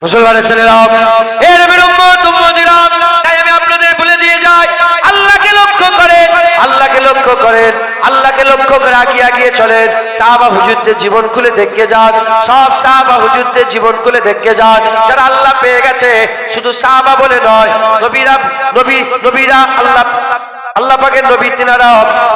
মুসলমানের ছেলেরা, এর উম্মতিরা, তাই আমি আপনাদের বলে দিয়ে যাই, আল্লাহকে লক্ষ্য করেন, আল্লাহকে লক্ষ্য করেন, আল্লাহকে লক্ষ্য করে আগিয়ে চলেন। সাহাবা হুজুরদের জীবন খুলে দেখে যান, সব সাহাবা হুজুরদের জীবন খুলে দেখে যান। যারা আল্লাহ পেয়ে গেছে, শুধু সাহাবা বলে নয়, নবীরা আল্লাহ পাকের নবী, তিনারা,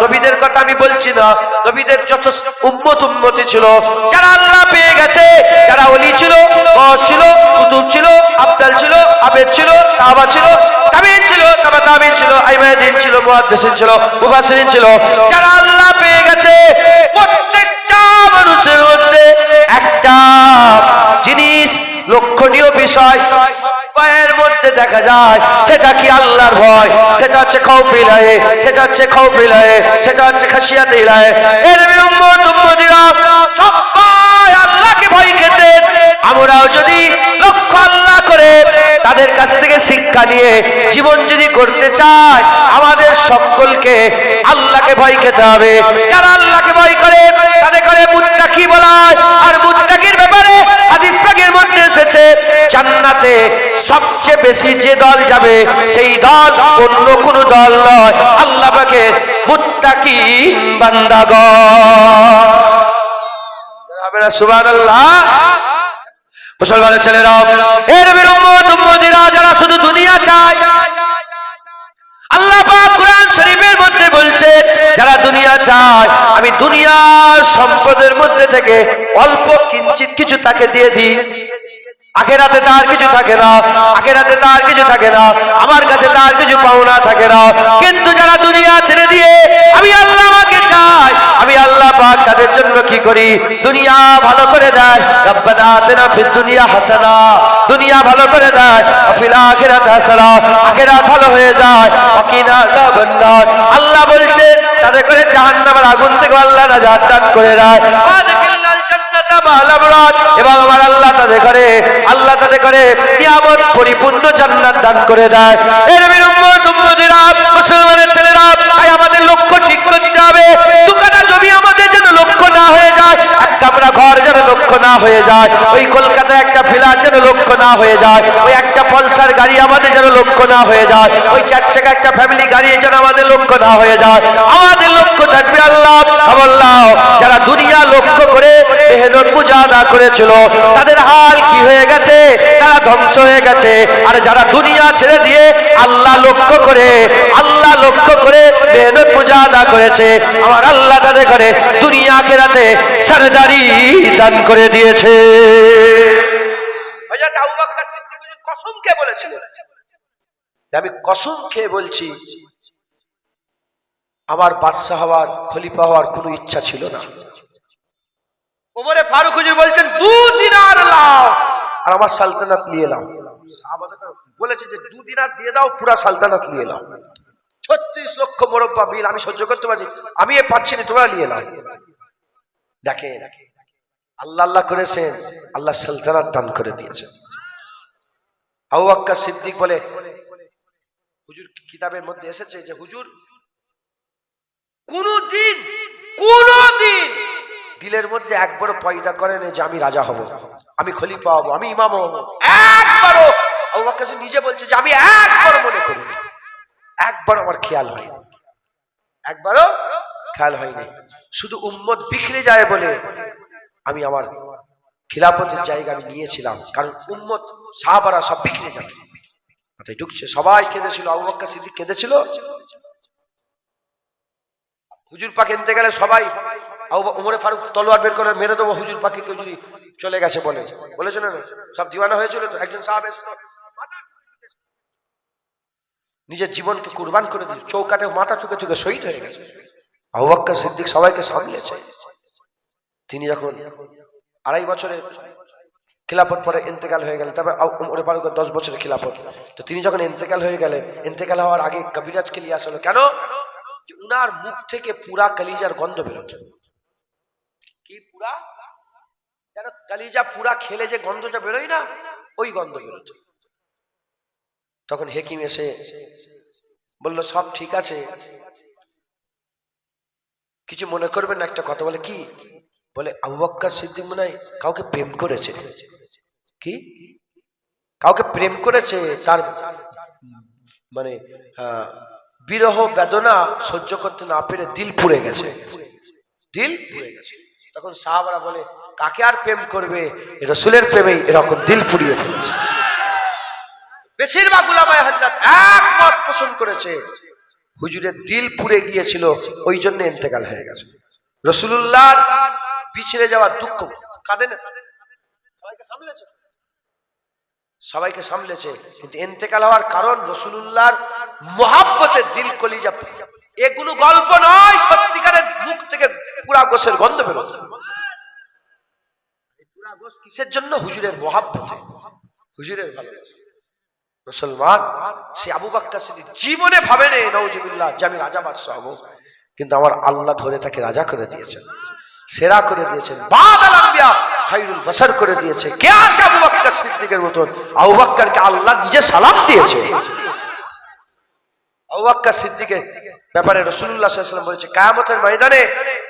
নবীদের কথা আমি বলছি না, নবীদের যত উম্মতি ছিল, যারা আল্লাহ পেয়ে গেছে, যারা ওলি ছিল, গওস ছিল, কুতুব ছিল, আবদাল ছিল, আবেদ ছিল, সাহাবা ছিল, তাবিঈন ছিল, তাবিঈন ছিল, আইমাদিন ছিল, মুহাদ্দিসিন ছিল, মুফাসসিরিন ছিল, যারা আল্লাহ পেয়ে গেছে, প্রত্যেকটা মানুষের মধ্যে একটা জিনিস, লক্ষণীয় বিষয় এর মধ্যে দেখা যায়, সেটা কি আল্লাহর ভয়, সেটা হচ্ছে খাউফ ইলাহি, সেটা হচ্ছে খাউফ ইলাহি, সেটা হচ্ছে খাশিয়াত ইলাহি। এর উম্মতিরা সবাই আল্লাহকে ভয় পেতেন। আমরাও যদি লক্ষ্য আল্লাহ করে তাদের কাছ থেকে শিক্ষা নিয়ে জীবন যদি করতে চাই, আমাদের সকলকে আল্লাহকে ভয় পেতে হবে। যারা আল্লাহকে ভয় করে তাদের করে মুত্তাকি বলা হয়। আর মুত্তাকির ব্যাপারে হাদিস পাকের মধ্যে এসেছে, জান্নাতে সবচেয়ে বেশি যে দল যাবে, সেই দল অন্য কোন দল নয়, আল্লাহ পাকের মুত্তাকি বান্দাগণ। সুবহানাল্লাহ। মুসলমানের ছেলেরা, এর উম্মতিরা, যারা শুধু দুনিয়া চায়, আল্লাহ পাক কুরআন শরীফের মধ্যে বলছে, যারা দুনিয়া চায়, আমি দুনিয়ার সম্পদের মধ্যে থেকে অল্প কিঞ্চিত কিছু তাকে দিয়ে দিই। আখিরাতে তার কিছু থাকে না, আখিরাতে তার কিছু থাকে না, আমার কাছে তার কিছু পাওনা থাকে না। কিন্তু যারা দুনিয়া ছেড়ে দিয়ে আমি আল্লাহ আমাকে চাই, আমি আল্লাহ পাক তাদের জন্য কি করি, দুনিয়া ভালো করে দেয়। রব্বানা আতিনা ফিদ দুনিয়া হাসানা, দুনিয়া ভালো করে দেয়। ফিল আখিরাতি হাসানা, আখিরাত ভালো হয়ে যায়। ওয়াকিনা আযাবান্নার, আল্লাহ বলছে তাদের করে জাহান্নামের আগুন থেকে আল্লাহ নাজাত দান করে দেয়। এবং আমার আল্লাহ তাদের করে নিয়ামত পরিপূর্ণ জান্নাত দান করে দেয়। এর উম্মতিরা, মুসলমানের ছেলেরা, তাই আমাদের লক্ষ্য ঠিক করতে হবে। দুকাটা জমি আমাদের যেন লক্ষ্য না হয়ে যায়, এক কামরা ঘর যেন লক্ষ্য না হয়ে যায়, ওই কলকাতায় একটা ফ্ল্যাট যেন লক্ষ্য না হয়ে যায়, ওই একটা পালসার গাড়ি আমাদের যেন লক্ষ্য না হয়ে যায়, ওই চার চাকা একটা ফ্যামিলি গাড়ি যেন আমাদের লক্ষ্য না হয়ে যায়। আমাদের লক্ষ্য থাকবে আল্লাহ। আল্লাহ যারা দুনিয়া লক্ষ্য করে মেহনত মুজাহাদা করেছিল, তাদের হাল কি হয়ে গেছে, তারা ধ্বংস হয়ে গেছে। আর যারা দুনিয়া ছেড়ে দিয়ে আল্লাহ লক্ষ্য করে মেহনত মুজাহাদা করেছে, আমার আল্লাহ তাদের করে দুনিয়া আখিরাতে সরদারি দান করে দিয়েছে। হযরত আবু বকর সিদ্দিক কসম খেয়ে বলেছিলেন, আমি কসম খেয়ে বলছি, আমার বাদশাহ হওয়ার, খলিফা হওয়ার কোনো ইচ্ছা ছিল না। ওমরে ফারুক হুজুর বলছেন 2 দিনার লাও আর আমার সালতানাত নিয়ে নাও। সাহাবারা বলেছে যে 2 দিনার দিয়ে দাও, পুরো সালতানাত নিয়ে নাও। 36 লক্ষ মুরব্বা মিল আমি সহ্য করতে পারছি, আমি এ পাচ্ছি না, তোমরা নিয়ে নাও। দেখেন আল্লাহ আল্লাহ করেছেন, আল্লাহ সালতানাত দান করে দিয়েছেন। আবু বকর সিদ্দিক বলে, হুজুর কিতাবের মধ্যে এসেছে যে হুজুর কোনদিন দিলের মধ্যে একবারও পয়দা করেন যে আমি রাজা হব, আমি খলিফা হব, আমি ইমাম হব। একবারও আবু বকর নিজে বলছে যে আমি একবারও মনে করি, একবারও আমার খেয়াল হয়, একবারও খেয়াল হয়নি। শুধু উম্মত বিখরে যায় বলে আমি আমার খিলাফতের জায়গা আমি নিয়েছিলাম, কারণ উম্মত সাহাবারা সব বিখরে যাবে। মাথায় ঢুকছে, সবাই কেঁদেছিল, আবু বকর সিদ্দিক কেঁদেছিল। হুজুর পাক এনতে গেলে সবাই, ওমরে ফারুক তলোয়ার বের করে মেরে দেবো হুজুর পাকে, কেউ যদি চলে গেছে বলেছিল না, সব দিওয়ানা হয়েছিল। তো একজন সাহাব নিজের জীবনকে কুরবান করে দিয়ে চৌকাটে মাথা ঠুকে শহীদ হয়ে গেছে। আবু বকর সিদ্দিক সবাইকে সামলেছে। তিনি যখন 2.5 বছরে খিলাফত পরে ইন্তেকাল হয়ে গেলেন, তবে ওমরে ফারুকের 10 বছরের খিলাফত। তো তিনি যখন ইন্তেকাল হয়ে গেলেন, ইন্তেকাল হওয়ার আগে কবিরাজকে নিয়ে আসলো। কেন? উনার মুখ থেকে পুরা কলিজার গন্ধ বেরোত। কি পুরা? যেন কলিজা পুরা খেলে যে গন্ধটা বেরোয় না, ওই গন্ধ বেরোত। তখন হেকিম এসে বলল, সব ঠিক আছে, কিছু মনে করবেন না, একটা কথা বলে। কি বলে? আবু বকর সিদ্দিক মনে হয় কাউকে প্রেম করেছে। কি কাউকে প্রেম করেছে, তার মানে বিরহ বেদনা সহ্য করতে না পেরে দিল পুড়ে গেছে, দিল পুড়ে গেছে। তখন সাহাবারা বলে কাকে আর প্রেম করবে, রাসূলের প্রেমেই এরকম দিল পুড়িয়ে ফেলেছে। বেশিরভাগ উলামায়ে হযরত একমত পোষণ করেছে, হুজুরের দিল পুড়ে গিয়েছিল, ওই জন্য ইন্তেকাল হয়ে গেছে। রাসূলুল্লাহর বিছড়ে যাওয়ার দুঃখ কাঁদে না, সবাইকে সামলেছে, সবাইকে সামলেছে, কিন্তু ইন্তেকাল হওয়ার কারণ রাসূলুল্লাহর মহব্বতে দিল কলিজা। এগুলো গল্প নয়, সত্যিকারের মুখ থেকে পুরা গোশের গন্ধ বেরোচ্ছে। পুরা গোশ কিসের জন্য? হুজুরের মহব্বতে, হুজুরের ভালোবাসা। মুসলমান সে আবু বকর সিদ্দিক জীবনে ভাবেনি নাউজুবিল্লাহ যে আমি রাজা বাদশাহ হব, কিন্তু আমার আল্লাহ ধরে তাকে রাজা করে দিয়েছেন, সেরা করে দিয়েছেন, বাদাল আম্বিয়া খায়রুল বাশার করে দিয়েছে। কে আছে আবু বকর সিদ্দিকের মতন? আবু বকরকে আল্লাহ নিজে সালাম দিয়েছে। আবু বকর সিদ্দিকের ব্যাপারে রাসূলুল্লাহ সাল্লাল্লাহু আলাইহি ওয়াসাল্লাম বলেছে কিয়ামতের ময়দানে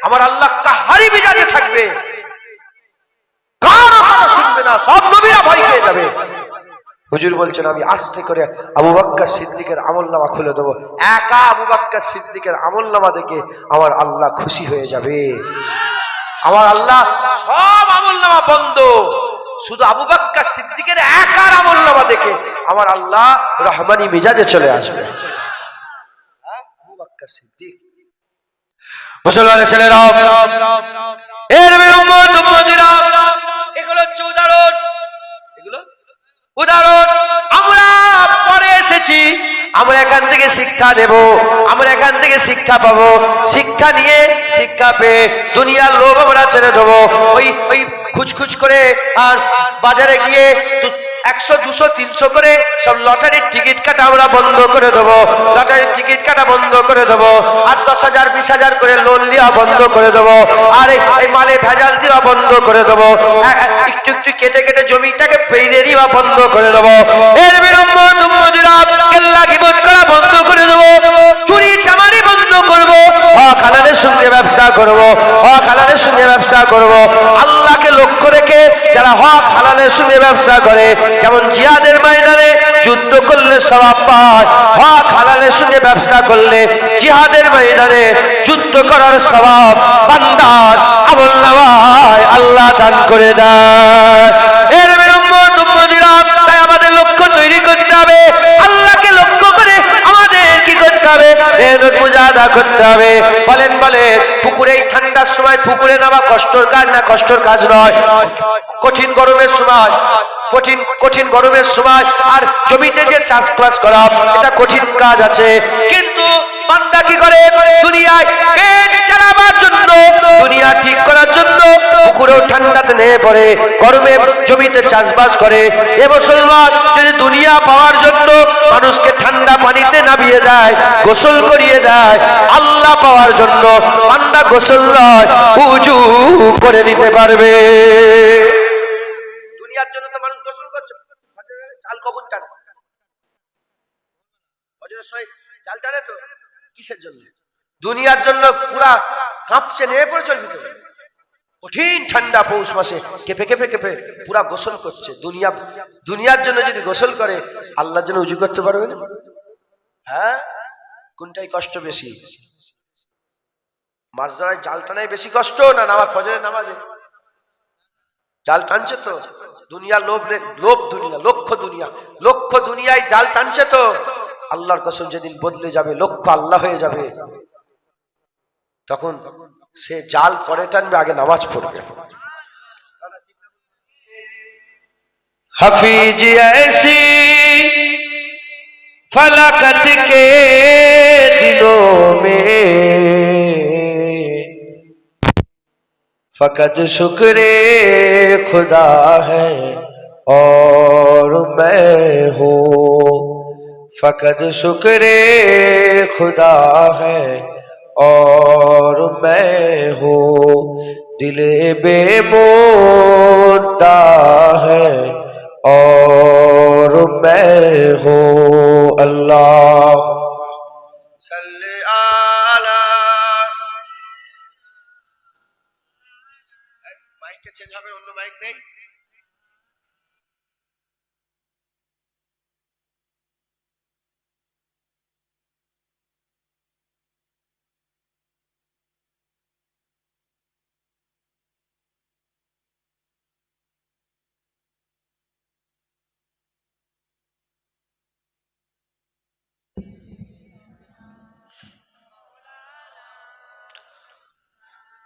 আমার আল্লাহ কাহারি মিজাজে থাকবে, কারো কথা শুনবে না, সব নবীরা ভয় পেয়ে যাবে। হুজুর বলছেন আমি আস্তে করে আবু বকর সিদ্দিকের আমলনামা খুলে দেবো, একা আবু বকর সিদ্দিকের আমলনামা দেখে আমার আল্লাহ খুশি হয়ে যাবে। আমার আল্লাহ সব আমলনামা বন্ধ, শুধু আবু বকর সিদ্দিকের একার আমলনামা দেখে আমার আল্লাহ রহমানি মিজাজে চলে আসবে। আবু বকর সিদ্দিক। মুসলমানের ছেলেরা, এর উম্মত উম্মতিরা, এগুলো হচ্ছে উদাহরণ, এগুলো উদাহরণ। আমরা পরে এসেছি, আমরা এখান থেকে শিক্ষা নেব, আমরা এখান থেকে শিক্ষা পাবো, শিক্ষা নিয়ে শিক্ষা পেয়ে দুনিয়ার লোভ আমরা ছেড়ে দেবো। ওই খুচখুচ করে আর বাজারে গিয়ে 100, 200, 300 করে সব লটারির টিকিট কাটা আমরা বন্ধ করে দেবো, লটারির টিকিট কাটা বন্ধ করে দেবো, আর 10,000, 20,000 করে লোন নেওয়া বন্ধ করে দেবো, আর এই মালে ভেজাল দেওয়া বন্ধ করে দেবো, একটু একটু কেটে কেটে জমিটাকে পেইরে দেওয়া বন্ধ করে দেবো। এর বিরুম্মত উম্মতিরা কেল্লা গীবত করা বন্ধ করে দেবো, চুরি চামারি বন্ধ করবো, হক হালালের সঙ্গে ব্যবসা করবো, হক হালালের সঙ্গে ব্যবসা করবো। আল্লাহকে লক্ষ্য রেখে যারা হক হালালের সঙ্গে ব্যবসা করে, যেমন জিহাদের ময়দানে যুদ্ধ করলে সওয়াব পায়, হক হালালের সঙ্গে ব্যবসা করলে জিহাদের ময়দানে যুদ্ধ করার সওয়াব বান্দার আমলনামায় আল্লাহ দান করে দেয়। এর উম্মত উম্মতিরা, তাই আমাদের লক্ষ্য তৈরি করতে হবে, আল্লাহকে লক্ষ্য করে আমাদের কি করতে হবে? মেহনত মুজাহাদা করতে হবে। বলেন পুকুরে এই ঠান্ডার সময় পুকুরে নামা কষ্টের কাজ না? কষ্টের কাজ নয়। কঠিন গরমের সময়, কঠিন গরমের সময় আর জমিতে যে চাষবাস করা, এটা কঠিন কাজ আছে, কিন্তু বান্দা কি করে? দুনিয়ায় পেট চালাবার জন্য, দুনিয়া ঠিক করার জন্য পুকুরেও ঠান্ডাতে নেমে পড়ে, গরমে জমিতে চাষবাস করে। এ মুসলমান যদি দুনিয়া পাওয়ার জন্য মানুষকে ঠান্ডা পানিতে নামিয়ে দেয়, গোসল করিয়ে দেয়, আল্লাহ পাওয়ার জন্য বান্দা গোসল নয় উযু করে নিতে পারবে। দুনিয়ার জন্য তো মানুষ গোসল করছে, চাল কখন টানে, চাল টানে তো কিসের জন্য? দুনিয়ার জন্য পুরা কাঁপছে, নেমে পড়ে চলবে তো, কঠিন ঠান্ডা পৌষ মাসে কেঁপে কেঁপে কেঁপে পুরা গোসল করছে। দুনিয়ার জন্য যদি গোসল করে, আল্লাহর জন্য উযু করতে পারবে না? হ্যাঁ, কোনটাই কষ্ট বেশি? মাছ ধরায় জাল টানায় বেশি কষ্ট না নামাজ, ফজরের নামাজে জাল টানছে তো? দুনিয়া লোভ, দুনিয়া, লক্ষ দুনিয়ায় জাল টানছে তো। আল্লাহর কসম যেদিন বদলে যাবে, লক্ষ্য আল্লাহ হয়ে যাবে, তখন সে জাল পরে টানবে, আগে নামাজ পড়বে। হাফিজ ऐसी फलाकत के दिनों में फकत शुक्रे खुदा है और मैं हूँ, फकत शुक्रे खुदा है और मैं हूँ, दिले बेमुद्दा है और मैं हूँ। अल्लाह सल्ले आला। মাইকটা চেঞ্জ হবে, অন্য মাইক নেই।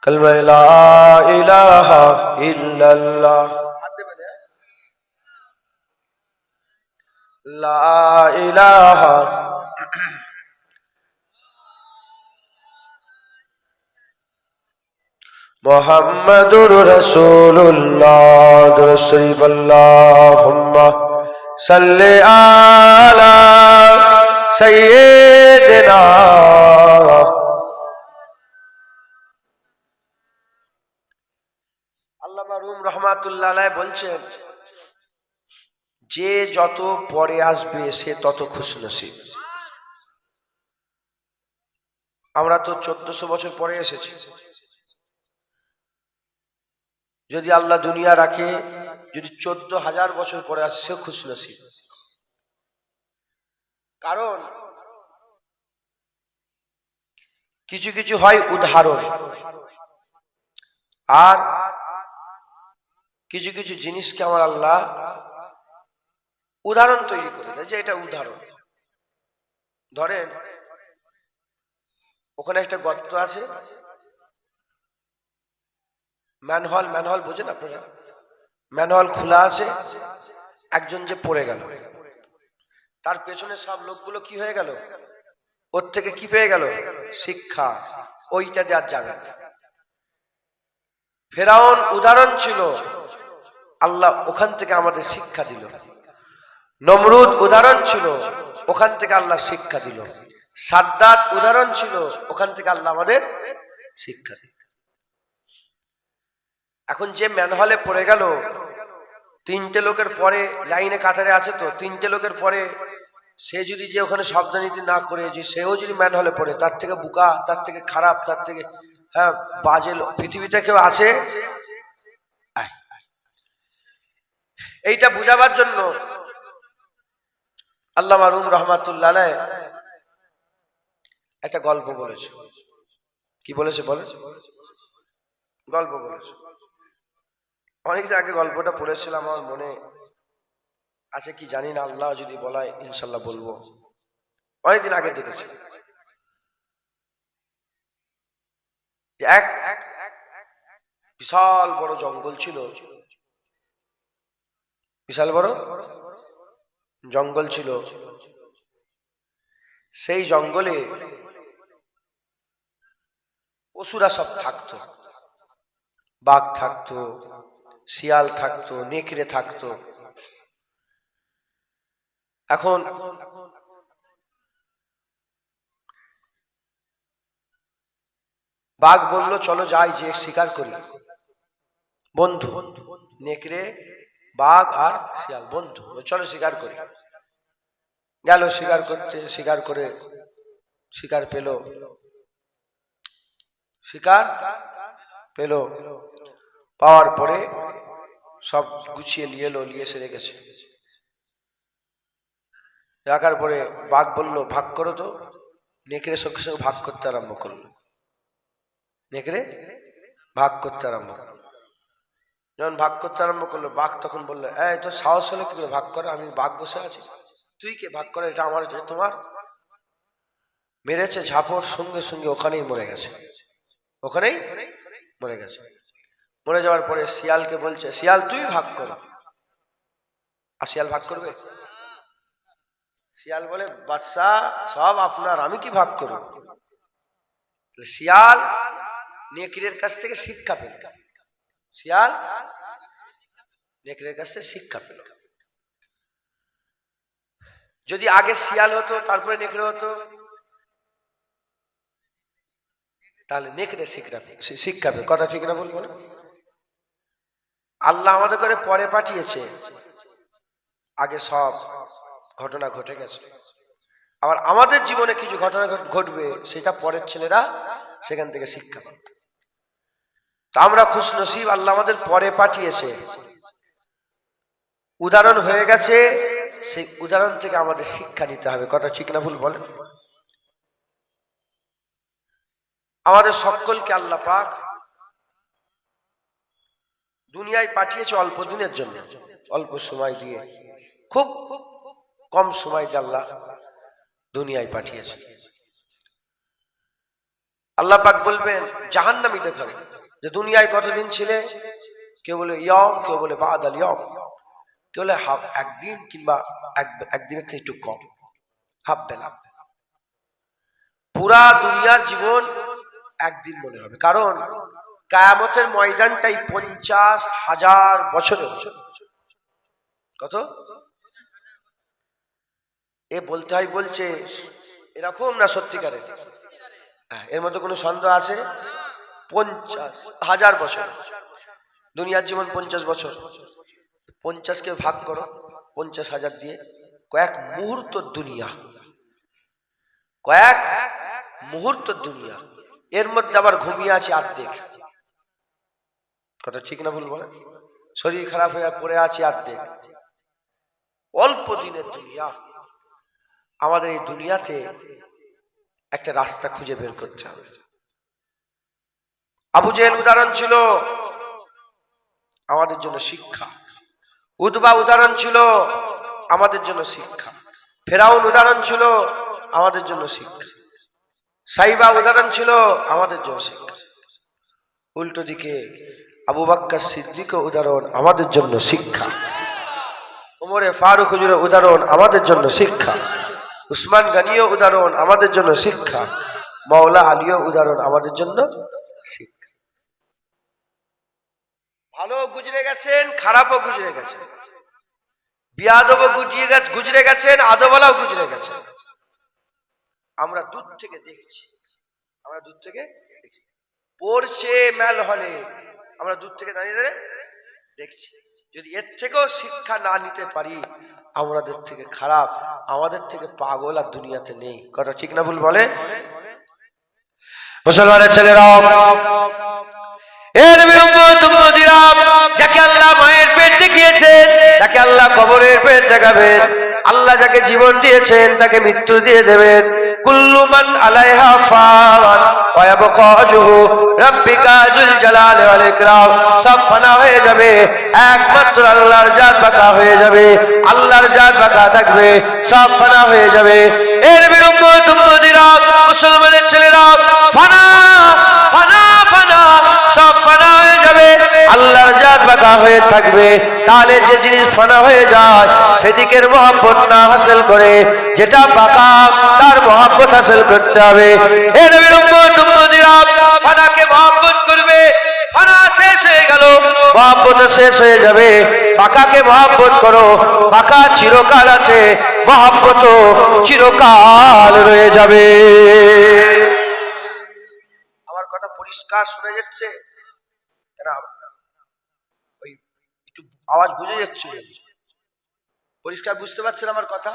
কালমা লা ইলাহা ইল্লাল্লাহ, লা ইলাহা মুহাম্মাদুর রাসূলুল্লাহ। দুরূদ শরীফ আল্লাহুম্মা সাল্লি আলা সাইয়্যিদিনা। আল্লামা রুম রাহমাতুল্লাহ আলাইহি বলছেন, যে যত পরে আসবে সে তত খুশনসিব। আমরা তো 1400 বছর পরে এসেছি। যদি আল্লাহ দুনিয়া রাখে, যদি 14,000 বছর পরে আসে সে খুশনসিব। কারণ কিছু কিছু হয় উদাহরণ, আর কিছু কিছু জিনিসকে আমার আল্লাহ উদাহরণ তৈরি করে দেয়, যে এটা উদাহরণ। ধরেন ওখানে একটা গর্ত আছে, ম্যানহোল, ম্যানহোল বোঝেন আপনারা? ম্যানহোল খোলা আছে, একজন যে পড়ে গেল, তার পেছনে সব লোকগুলো কি হয়ে গেল? ওর থেকে কি পেয়ে গেল? শিক্ষা। ওইটা দেওয়ার জায়গা। ফেরাউন উদাহরণ ছিল, আল্লাহ ওখান থেকে আমাদের শিক্ষা দিল। নমরুদ উদাহরণ ছিল, ওখান থেকে আল্লাহ শিক্ষা দিল। সাদ্দাত উদাহরণ ছিল, ওখান থেকে আল্লাহ আমাদের শিক্ষা দিল। এখন যে ম্যানহলে পড়ে গেল, 3টে লোকের পরে লাইনে কাতারে আছে, তো 3টে লোকের পরে সে যদি যে ওখানে সাবধানীতি না করে, যে সেও যদি ম্যানহলে পড়ে, তার থেকে বোকা, তার থেকে খারাপ, তার থেকে বাজে পৃথিবীতে কেউ আছে? এইটা বুঝাবার জন্য আল্লামা রুম রাহমাতুল্লাহ আলাইহি একটা গল্প বলেছে। কি বলেছে? গল্প বলেছে। অনেকদিন আগে গল্পটা পড়েছিলাম, আমার মনে আছে কি জানি না, আল্লাহ যদি বলায় ইনশাল্লাহ বলবো। অনেকদিন আগে দেখেছি, এক বিশাল বড় জঙ্গল ছিল, বিশাল বড় জঙ্গল ছিল। সেই জঙ্গলে পশুরা সব থাকতো, বাঘ থাকতো, শিয়াল থাকতো, নেকড়ে থাকতো। এখন বাঘ বলল, চলো যাই, যে শিকার করি। বন্ধু, নেকড়ে, বাঘ আর শিয়াল বন্ধু, চলো শিকার করি। গেল শিকার করতে, শিকার করে শিকার পেল, শিকার পেল। পাওয়ার পরে সব গুছিয়ে নিয়ে এলো, নিয়ে এসে রেখেছে। রাখার পরে বাঘ বলল, ভাগ করো তো। নেকড়ে সঙ্গে সঙ্গে ভাগ করতে আরম্ভ করলো। নেকড়ে ভাগ করতে আরম্ভ করলো। যখন ভাগ করতে আরম্ভ করলো, বাঘ তখন বললো, এই তোর সাহস হলো কি করে ভাগ করে? আমি বাঘ বসে আছি, তুই কে ভাগ করে? এটা আমার, এটা তোমার। মেরেছে ঝাপড়, সঙ্গে সঙ্গে ওখানেই মরে গেছে, ওখানেই মরে গেছে। মরে যাওয়ার পরে শিয়ালকে বলছে, শিয়াল তুই ভাগ করো। আর শিয়াল ভাগ করবে? শিয়াল বলে, বাদশা সব আপনার, আমি কি ভাগ করব? শিয়াল নেকড়ের কাছ থেকে শিক্ষা পেল। শিয়াল নেকড়ের কাছ থেকে শিক্ষা পেল। যদি আগে শিয়াল হতো তারপরে নেকড়ে হতো, তাহলে নেকড়ে শিক্ষা পেল। কথা ঠিক না বলবো না? আল্লাহ আমাদের করে পরে পাঠিয়েছে, আগে সব ঘটনা ঘটে গেছে। আবার আমাদের জীবনে কিছু ঘটনা ঘটবে, সেটা পরের ছেলেরা সেখান থেকে শিক্ষা পাবে। তা আমরা খুশনসিব, আল্লাহ আমাদের পরে পাঠিয়েছে, উদাহরণ হয়ে গেছে, সেই উদাহরণ থেকে আমাদের শিক্ষা নিতে হবে। কথা ঠিক না ভুল বলেন? আমাদের সকলকে আল্লাহ পাক দুনিয়ায় পাঠিয়েছে অল্প দিনের জন্য, অল্প সময় দিয়ে, খুব কম সময় দিয়ে আল্লাহ দুনিয়ায় পাঠিয়েছে। আল্লাহ পাক বলবেন, জাহান্নামীদের ঘরে যে দুনিয়ায় কতদিন ছিলে, কেউ বলে ইয়ম, কেউ বলে বাদাল ইয়ম, কেউ বলে হাফ একদিন, কিংবা একদিনের থেকে একটু কম, হাফ বেলা। পুরা দুনিয়ার জীবন একদিন মনে হবে, কারণ কিয়ামতের ময়দানটাই 50,000 বছরের। কত? এ বলতে হয় বলছে এরকম না সত্যিকারের? এর মধ্যে কোনো সন্দেহ আছে? 50,000 বছর। দুনিয়ার জীবন 50 বছর, 50কে ভাগ করো 50,000 দিয়ে, কয়েক মুহূর্ত দুনিয়া, কয়েক মুহূর্ত দুনিয়া। এর মধ্যে আবার ঘুমিয়ে আছে অর্ধেক। কথা ঠিক না ভুল বলে? শরীর খারাপ হয়ে পড়ে আছে অর্ধেক। অল্প দিনের দুনিয়া। আমাদের এই দুনিয়াতে একটা রাস্তা খুঁজে বের করতে হবে। আবু জেহেল উদাহরণ ছিল আমাদের জন্য শিক্ষা, উতবা উদাহরণ ছিল আমাদের জন্য শিক্ষা, ফেরাউন উদাহরণ ছিল আমাদের জন্য শিক্ষা, সাইবা উদাহরণ ছিল আমাদের জন্য শিক্ষা। উল্টো দিকে আবু বকর সিদ্দিক উদাহরণ আমাদের জন্য শিক্ষা, ওমরে ফারুক হুজুরের উদাহরণ আমাদের জন্য শিক্ষা, উসমান গনিও উদাহরণ আমাদের জন্য শিক্ষা, মাওলা আলীও উদাহরণ আমাদের জন্য শিক্ষা। ভালো গুজরে গেছেন, খারাপও গুজরে গেছেন, বিয়াদবও গুজরে গেছেন, আদবওয়ালাও গুজরে গেছেন। আমরা দূর থেকে দেখছি, আমরা দূর থেকে দেখছি, পড়ছে মেল হলে, আমরা দূর থেকে দাঁড়িয়ে দাঁড়িয়ে দেখছি। যদি এর থেকেও শিক্ষা না নিতে পারি, আমাদের থেকে খারাপ, আমাদের থেকে পাগল আর দুনিয়াতে নেই। কথা ঠিক না ভুল বলে? মুসলমানের ছেলেরা, যাকে আল্লাহ মায়ের পেট দেখিয়েছেন, তাকে আল্লাহ কবরের পেট দেখাবেন। আল্লাহ যাকে জীবন দিয়েছেন তাকে মৃত্যু দিয়ে দেবেন। কুল্লু মান আলাইহা ফান ওয়া ইয়াবকা ওয়াজহু রাব্বিকা যুল জালালি ওয়াল ইকরাম। সব ফানা হয়ে যাবে, একমাত্র আল্লাহর জাত বাকা হয়ে যাবে। আল্লাহর জাত বাকা থাকবে, সব ফানা হয়ে যাবে। এর বিরুম্মত উম্মতিরা, মুসলমানের ছেলেরা, ফানা ফানা ফানা, সব ফানা হয়ে যাবে, আল্লাহর জাত বাকা হয়ে থাকবে। তাহলে যে জিনিস ফানা হয়ে যায় সেদিকের মহব্বত না হাসিল করে, যেটা বাকা তার মহব্বত হাসিল করতে হবে। এ নবীর উম্মত উম্মতিরা, ফানাকে মহব্বত করবে। ফানা শেষ হয়ে গেল, মহব্বত শেষ হয়ে যাবে। বাকাকে মহব্বত করো, বাকা চিরকাল আছে, মহব্বত চিরকাল রয়ে যাবে। আমার কথা পরিষ্কার শোনা যাচ্ছে? ওই একটু আওয়াজ বুঝে যাচ্ছে? পরিষ্কার বুঝতে পারছেন আমার কথা?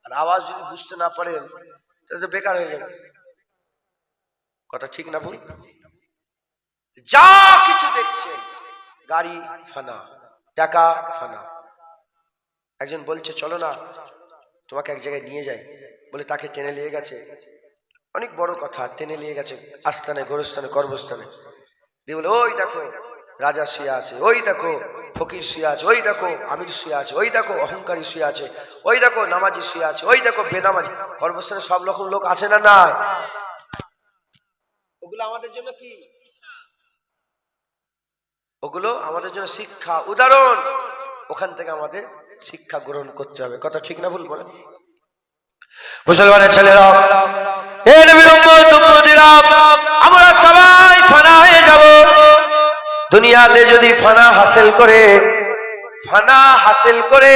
আর আওয়াজ যদি বুঝতে না পারেন তাহলে তো বেকার হয়ে যাবে। কথা ঠিক না ভুল? যা কিছু দেখছেন, গাড়ি ফানা, টাকা ফানা। একজন বলছে চলো না তোমাকে এক জায়গায় নিয়ে যাই, বলে তাকে টেনে নিয়ে গেছে, অনেক বড় কথা, টেনে নিয়ে গেছে আস্থানে, গোরস্থানে, কর্মস্থানে, দিয়ে বলে ওই দেখো রাজা শুয়ে আছে, ওই দেখো ফকির শুয়ে আছে, ওই দেখো আমির শুয়ে আছে, ওই দেখো অহংকারী শুয়ে আছে, ওই দেখো নামাজি শুয়ে আছে, ওই দেখো বেনামাজি। কর্মস্থানে সব রকম লোক আছে না নাই? ওগুলো আমাদের জন্য কি? ওগুলো আমাদের জন্য শিক্ষা, উদাহরণ। ওখান থেকে আমাদের শিক্ষা গ্রহণ করতে হবে। কথা ঠিক না ভুল বলেন? মুসলমানের ছেলেরা, হে নবীর উম্মত উম্মতিরা, আমরা সবাই ফানা হয়ে যাব। দুনিয়াতে যদি ফানা হাসিল করে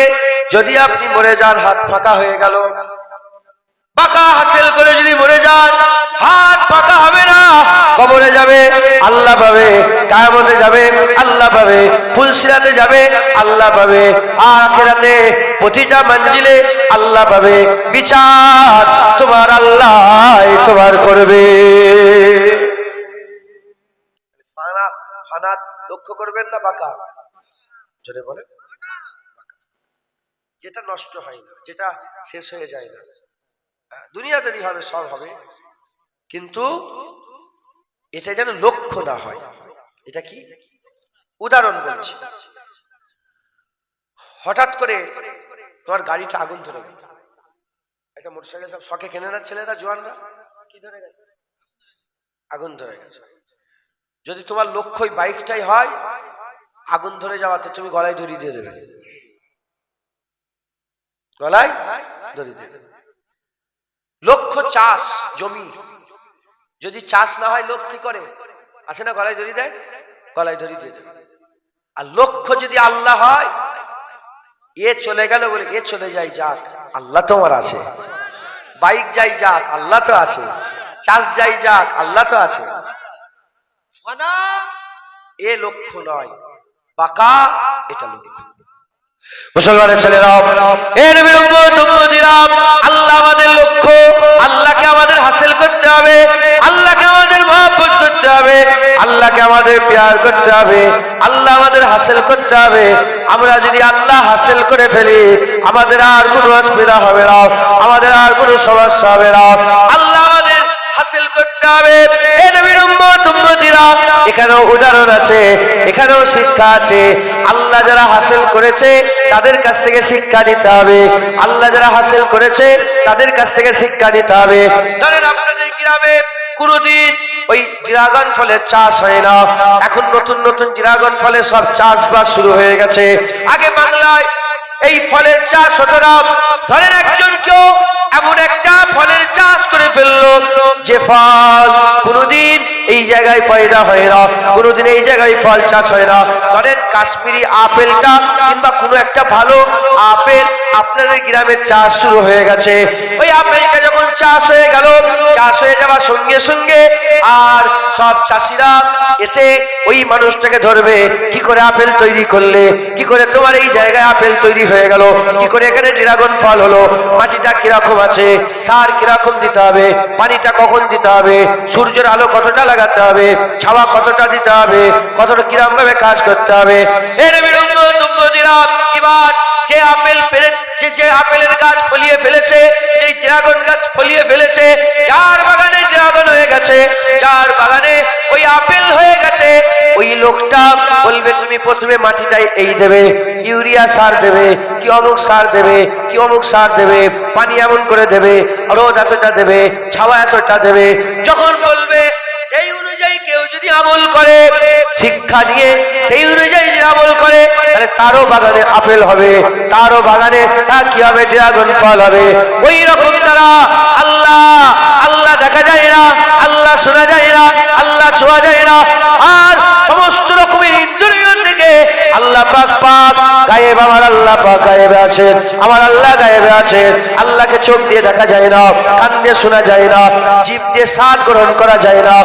যদি আপনি মরে যান, হাত ফাঁকা হয়ে গেল। বাঁকা হাসিল করে যদি মরে যান, হাত ফাঁকা হবে না, কবরে যাবে আল্লাহ পাবে, কিয়ামতে যাবে আল্লাহ পাবে, ফুলসিরাতে যাবে আল্লাহ পাবে, আখিরাতে প্রতিটা মঞ্জিলে আল্লাহ পাবে। বিচার তোমার আল্লাহ তোমার করবে। ফানা লক্ষ্য করবেন না, বাঁকা জোরে বলে, যেটা নষ্ট হয় না, যেটা শেষ হয়ে যায় না। দুনিয়াদারি হবে, সব হবে, কিন্তু এটা যেন লক্ষ্য না হয়। এটা কি? উদাহরণ বলছি, হঠাৎ করে তোমার গাড়িটা আগুন ধরে গেল, একটা মোটরসাইকেল সব শখে কেনে না ছেলেরা, জোয়ানরা, কি ধরে গেছে? আগুন ধরে গেছে। যদি তোমার লক্ষ্যই বাইকটাই হয়, আগুন ধরে যাওয়াতে তুমি গলায় দড়ি দিয়ে দেবে, গলায় দড়ি দিয়ে দেবে। লক্ষ্য চাষ জমি, যদি চাষ না হয় লোক কি করে, আসে না গলায় দড়ি দেয়, গলায় দড়ি দিয়ে দেবে। আর লক্ষ্য যদি আল্লাহ হয়, এ চলে গেল বলে এ চলে যাই যাক, আল্লাহ তোমার আছে। বাইক যাই যাক, আল্লাহ তো আছে। চাষ যাই যাক, আল্লাহ তো আছে। ফানা এ লক্ষ্য নয়, বাকা এটা লক্ষ্য। মুসলমানের ছেলেরা, এ নবীর উম্মত উম্মতিরা, আল্লাহ আমাদের লক্ষ্য। আল্লাহকে আমাদের হাসিল করতে হবে, আল্লাহকে আমাদের মহব্বত করতে হবে, আল্লাহকে আমাদের প্যার করতে হবে, আল্লাহ আমাদের হাসিল করতে হবে। আমরা যদি আল্লাহ হাসিল করে ফেলি, আমাদের আর কোনো অসুবিধা হবে না, আমাদের আর কোনো সমস্যা হবে না। আল্লাহ আমাদের হাসিল করতে হবে। এ নবীর উম্মত উম্মতিরা, এখানেও উদাহরণ আছে, এখানেও শিক্ষা আছে। আল্লাহ যারা হাসিল করেছে তাদের কাছ থেকে শিক্ষা নিতে হবে, আল্লাহ যারা হাসিল করেছে তাদের কাছ থেকে শিক্ষা নিতে হবে। ধরেন আপনাদের গ্রামে কোনদিন ওই ড্রাগন ফলের চাষ হয় না, এখন নতুন নতুন ড্রাগন ফলের সব চাষবাস শুরু হয়ে গেছে। আগে বাংলায় এই ফলের চাষ হতো না। ধরেন একজন কেউ এমন একটা ফলের চাষ করে ফেললো যে ফল কোনদিন এই জায়গায় পয়দা হয় না, কোনদিন এই জায়গায় ফল চাষ হয় না। ধরেন কাশ্মীরি আপেলটা কিংবা কোনো একটা ভালো আপেল আপনাদের গ্রামের চাষ শুরু হয়ে গেছে। ওই আপেলটা যখন চাষ হয়ে গেল, চাষ হয়ে যাওয়ার সঙ্গে সঙ্গে আর সব চাষিরা এসে ওই মানুষটাকে ধরবে, কি করে আপেল তৈরি করলে, কি করে তোমার এই জায়গায় আপেল তৈরি হয়ে গেল, কি করে এখানে ড্রাগন ফল হলো, মাটিটা কিরকম আছে, সার কিরকম দিতে হবে, পানিটা কখন দিতে হবে, সূর্যের আলো কতটা লাগাতে হবে, ছাওয়া কতটা দিতে হবে, কতটা কিরকম ভাবে কাজ করতে হবে। এর বিলম্ব তুম্বদিরা, এবার যে আপেল পেরেছে, যে আপেলের গাছ ফলিয়ে ফেলেছে, যে ড্রাগন গাছ ফলিয়ে ফেলেছে, যার বাগানে ড্রাগন হয়ে গেছে, যার বাগানে ওই আপেল হয়ে গেছে, ওই লোকটা বলবে তুমি প্রথমে মাটিটাই এই দেবে, ইউরিয়া সার দেবে, কি অমুক সার দেবে, কি অমুক সার দেবে, পানি এমন করে দেবে, রোদ এতটা দেবে, ছাওয়া এতটা দেবে। যখন বলবে সেই অনুযায়ী কেউ যদি আমল করে, শিক্ষা নিয়ে সেই অনুযায়ী যে আমল করে, তাহলে তারও বাগানে আপেল হবে, তারও বাগানে কি হবে, ড্রাগন ফল হবে। ওই রকম তারা আল্লাহ আল্লাহ দেখা যায় না, আল্লাহ শোনা যায় না, আল্লাহ ছোঁয়া যায় না, আর সমস্ত রকমের ইন্দ্রিয় থেকে আল্লাহ পাক পাক গায়েব, আমার আল্লাহ পাক গায়েবে আছেন, আমার আল্লাহ গায়েবে আছেন। আল্লাহকে চোখ দিয়ে দেখা যায় না, কান দিয়ে শোনা যায় না, জিভ দিয়ে স্বাদ গ্রহণ করা যায় না,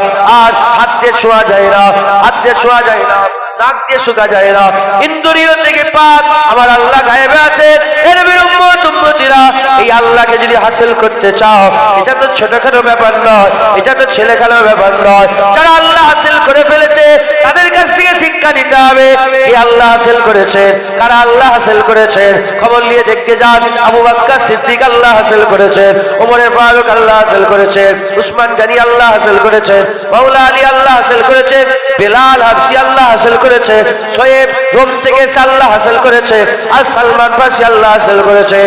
আর হাত দিয়ে ছোঁয়া যায় না, হাত দিয়ে ছোঁয়া যায় না, নাক দিয়ে শোকা যায় না, ইন্দ্রিয় থেকে পাক আমার আল্লাহ গায়েবে আছেন। এর উম্মত উম্মতিরা, এই আল্লাহকে যদি হাসিল করতে চাও, এটা তো ছোটখাটো ব্যাপার নয়, এটা তো ছেলেখেলার ব্যাপার নয়। যারা আল্লাহ হাসিল করে ফেলেছে তাদের কাছ থেকে শিক্ষা নিতে হবে। এই আল্লাহ হাসিল করেছেন, কারা আল্লাহ হাসিল করেছেন খবর নিয়ে দেখতে যান। আবু বকর সিদ্দিক আল্লাহ হাসিল করেছেন, ওমর ফারুক আল্লাহ হাসিল করেছেন, উসমান গনি আল্লাহ হাসিল করেছেন, মাওলা আলী আল্লাহ হাসিল করেছেন, বেলাল হাবশি আল্লাহ হাসিল করেছে, শোয়েব রোম থেকে আল্লাহ হাসিল করেছে, আর সালমান ফার্সি আল্লাহ হাসিল করেছে।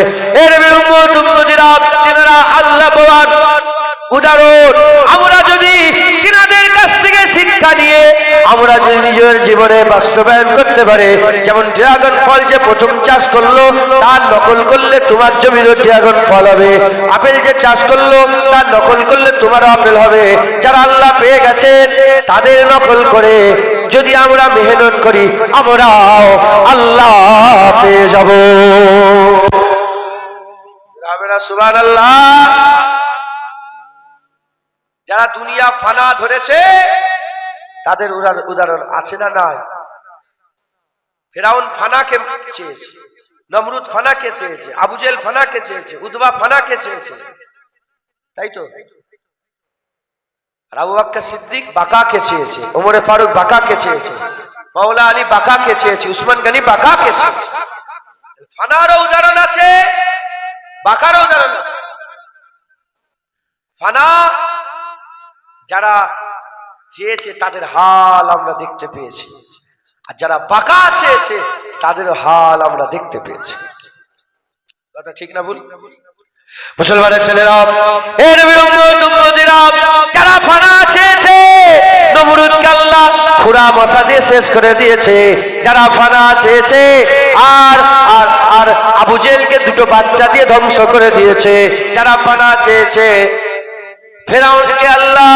এর উম্মত উম্মতিরা, তিনারা আল্লাহ পাওয়ার উদাহরণ। আমরা যদি তিনাদের কাছ থেকে শিক্ষা নিয়ে আমরা যদি নিজের জীবনে বাস্তবায়ন করতে পারে, যেমন ড্রাগন ফল যে প্রথম চাষ করলো তার নকল করলে তোমার জমিরও ড্রাগন ফল হবে, আপেল যে চাষ করলো তার নকল করলে তোমার আপেল হবে। যারা আল্লাহ পেয়ে গেছে তাদের নকল করে যদি আমরা মেহনত করি, আমরাও আল্লাহ পেয়ে যাব। সুবহানাল্লাহ। যারা দুনিয়া ফানা ধরেছে তাদের উদাহরণ আছে না নাই? ফেরাউন ফানাকে চেয়েছে, নমরুদ ফানাকে চেয়েছে, আবু জেহেল ফানাকে চেয়েছে, উতবা ফানাকে চেয়েছে, তাই তো? আর আবু বকর সিদ্দিক বাকাকে চেয়েছে, ওমর ফারুক বাকাকে চেয়েছে, মাওলা আলী বাকাকে চেয়েছে, উসমান গনি বাকাকে চেয়েছে। ফানারও উদাহরণ আছে, বাকারও উদাহরণ আছে। ফানা যারা চেয়েছে তাদের হাল আমরা দেখতে পেয়েছি, আর যারা বাঁকা চেয়েছে তাদের হাল আমরা দেখতে পেয়েছি। কথা ঠিক না ভুল? মুসলমানের ছেলেরা, এর বিরুদ্ধে যারা ফানা চেয়েছে, নমরুদকে আল্লাহ খুরা মশা দিয়ে শেষ করে দিয়েছে। যারা ফানা চেয়েছে আর আর আর আবু জেলকে দুটো বাচ্চা দিয়ে ধ্বংস করে দিয়েছে। যারা ফানা চেয়েছে ফেরাউনকে আল্লাহ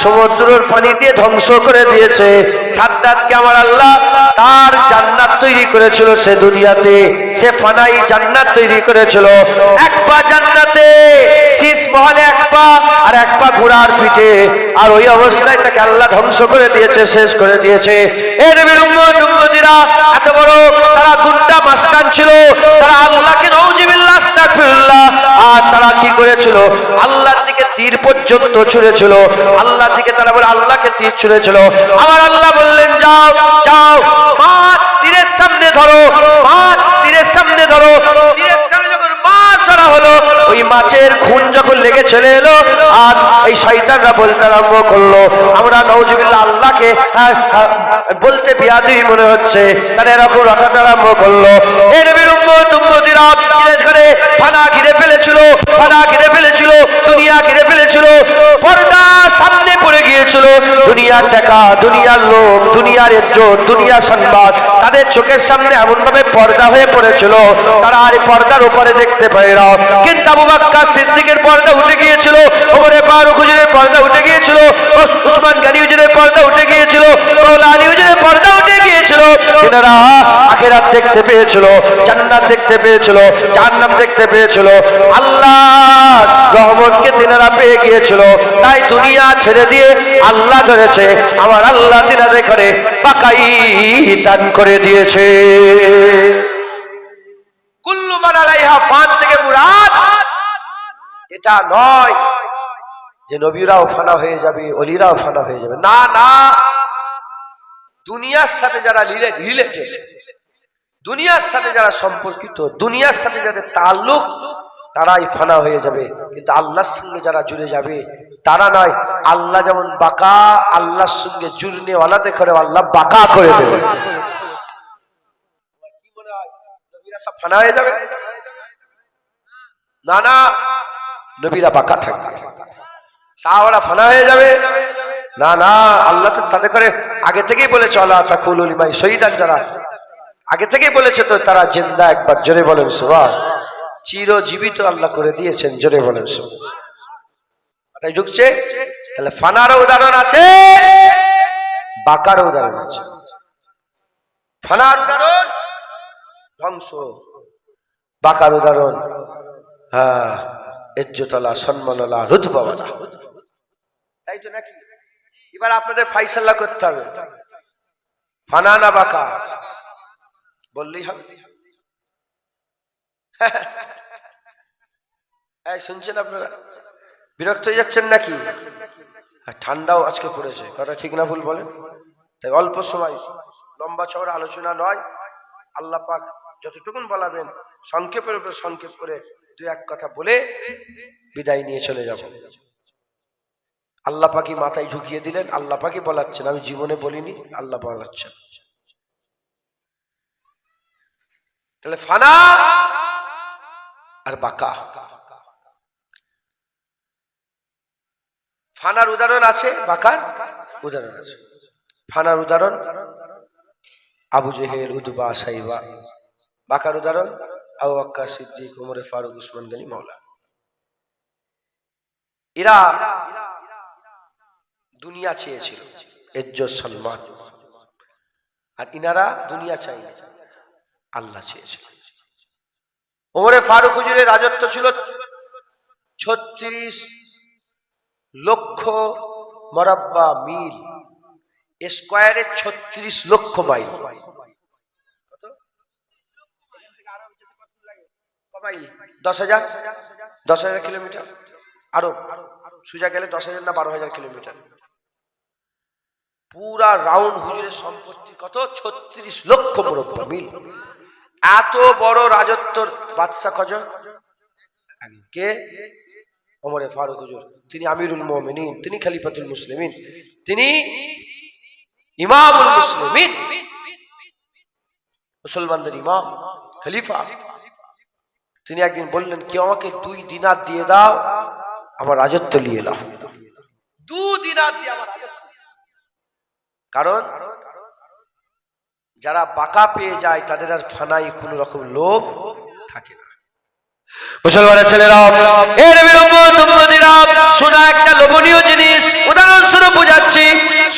সমুদ্রের পানি দিয়ে ধ্বংস করে দিয়েছে। সাদ্দাতকে আমার আল্লাহ তার জান্নাত তৈরি করেছিল, সে দুনিয়াতে সে ফানাই জান্নাত তৈরি করেছিল। এক পা জান্নাতে শীষ মহলে এক পা, আর এক পা ঘোড়ার পিঠে, আর ওই অবস্থায় তাকে আল্লাহ ধ্বংস করে দিয়েছে, শেষ করে দিয়েছে। এ নবীর উম্মত উম্মতিরা এত বড় তারা গুন্ডা মাস্তান ছিল, তারা আল্লাহকে নাউজুবিল্লাহ আস্তাগফিরুল্লাহ, আর তারা কি করেছিল? আল্লাহর দিকে তীর পর্যন্ত ছুঁড়েছিল। আল্লাহর দিকে তারা বলে আল্লাহকে তীর ছুঁড়েছিল। আমার আল্লাহ বললেন যাও যাও, মাছ তীরের সামনে ধরো, মাছ তীরের সামনে ধরো। তীরের সামনে যখন মাছ ধরা হলো, ওই মাছের খুন যখন লেগে চলে এলো, আর এই শয়তানরা বলতে আরম্ভ করলো আমরা নাউজুবিল্লাহ আল্লাহকে বলতে বিয়াদবি মনে হচ্ছে, তারা এরকম রটাতে আরম্ভ করলো। এই নবীর উম্মত উম্মতিরা ঘিরে ফানা ঘিরে ফেলেছিল, ফানা ঘিরে ফেলেছিল, দুনিয়া ঘিরে ফেলেছিল, পর্দা সামনে পড়ে গিয়েছিল। দুনিয়ার টাকা, দুনিয়ার লোক, দুনিয়ার ইজ্জত, দুনিয়ার সম্মান তাদের চোখের সামনে এমন ভাবে পর্দা হয়ে পড়েছিল, তারা আর পর্দার উপরে দেখতে পায় না। কিন্তু আবু বকর সিদ্দিকের পর্দা উঠে গিয়েছিল, ওমরে ফারুক হুজুরের পর্দা উঠে গিয়েছিল, উসমান গনি হুজুরের পর্দা উঠে গিয়েছিল, মাওলানা আলী হুজুরের পর্দা উঠে গিয়েছিল। তিনারা আখিরাত দেখতে পেয়েছিল, জান্নাত দেখতে পেয়েছিল, জাহান্নাম দেখতে পেয়েছিল, আল্লাহর রহমতকে তিনারা পেয়ে গিয়েছিল। তাই দুনিয়া ছেড়ে দিয়ে আল্লাহ ধরেছে, আমার আল্লাহ তিনাদের ঘরে পাকাই দান করে দিয়েছে। কুল্লু মান আলাইহা ফান থেকে মুরাদ এটা নয় যে নবীরাও ফানা হয়ে যাবে, ওলিরাও ফানা হয়ে যাবে, না না। দুনিয়ার সাথে যারা রিলেটেড, দুনিয়ার সাথে যারা সম্পর্কিত, দুনিয়ার সাথে যাদের তাল্লুক, তারাই ফানা হয়ে যাবে। কিন্তু আল্লাহর সঙ্গে যারা জুড়ে যাবে তারা নয়। আল্লাহ যেমন বাঁকা, আল্লাহর সঙ্গে জুড়নে ওয়ালাতে করে আল্লাহ বাঁকা করে দেবে। কি মনে হয় নবীরা সব ফানা হয়ে যাবে? না না, নবীরা বাঁকা থাকবে, সাহাবারা ফানা হয়ে যাবে? না না, আল্লাহ তো তাদের করে আগে থেকেই বলেছে আল্লাহ তাকুলু লিমাই শহীদান, যারা আগে থেকেই বলেছে তো তারা জিন্দা। একবার জোরে বলেন সুবহান। চিরজীবিত আল্লাহ করে দিয়েছেন, জোরে বলেন সুবহান। তাই ঢুকছে। তাহলে ফানারও উদাহরণ আছে, বাঁকারও উদাহরণ আছে। ফানার উদাহরণ ধ্বংস, বাঁকার উদাহরণ হ্যাঁ ইজ্জতওয়ালা, সম্মানওয়ালা, রুতবাওয়ালা। তাই তো নাকি? এবার আপনাদের ফাইসালা করতে হবে, ফানা না বাঁকা বললেই হবে। শুনছেন আপনারা? বিরক্ত হয়ে যাচ্ছেন নাকি? ঠান্ডাও আজকে পড়েছে, কথা ঠিক না ভুল বলেন? তাই অল্প সময়, লম্বা চওড়া আলোচনা নয়। আল্লাহ পাক যতটুকুন বলাবেন সংক্ষেপের উপর সংক্ষেপ করে দু এক কথা বলে বিদায় নিয়ে চলে যাব। আল্লাহ পাকই মাথায় ঢুকিয়ে দিলেন, আল্লাহ পাকই বলাচ্ছেন, আমি জীবনে বলিনি, আল্লাহ বলাচ্ছেন। তাহলে ফানা আর বাঁকা, ফানার উদাহরণ আছে, বাঁকার উদাহরণ আছে। ফানার উদাহরণ আবু জেহেল, উতবা, সাইবা। বাঁকার উদাহরণ আবু বকর সিদ্দিক, ওমর ফারুক, উসমান গনি, মাওলানা। এরা দুনিয়া চেয়েছিল, ইজ্জত সম্মান, আর ইনারা দুনিয়া চাই না, আল্লাহ চেয়েছিল। ওমর ফারুক হুজুরের রাজত্ব ছিল 36 লক্ষ মরাব্বা মিল, স্কয়ারে 36 লক্ষ মাইল। 10,000 কিলোমিটার। আরো সোজা গেলে 10,000 না 12,000 কিলোমিটার। পুরা রাউন্ড হুজুরের সম্পত্তি কত? 36 লক্ষ মুরব্বা মিল। এত বড় রাজত্বর বাদশা কজন? কে? ওমর ফারুক হুজুর। তিনি আমিরুল মুমিনিন, তিনি খলিফাতুল মুসলিমিন, তিনি ইমামুল মুসলিমিন, মুসলমানদের ইমাম, খলিফা। তিনি একদিন বললেন, কেউ আমাকে 2 দিনার দিয়ে দাও, আমার রাজত্ব নিয়ে নাও। 2 দিনার দিয়ে আমার রাজত্ব। কারণ যারা বাঁকা পেয়ে যায় তাদের আর ফানাই কোন রকম লোভ থাকে না। মুসলমানের ছেলেরা, এ নবীর উম্মত উম্মতিরা, সোনা একটা লোভনীয় জিনিস, উদাহরণস্বরূপ বোঝাচ্ছি,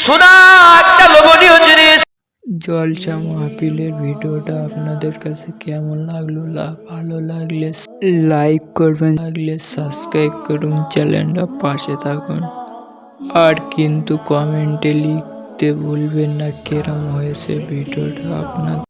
সোনা একটা লোভনীয় জিনিস। জলসা মাহফিলের ভিডিওটা আপনাদের কাছে কেমন লাগলো? ভালো লাগলে লাইক করবেন, লাগলে সাবস্ক্রাইব করুন, চ্যানেলটা পাশে থাকুন। আর কিন্তু কমেন্টে লিখতে ভুলবেন না কেরম হয়েছে ভিডিওটা আপনার।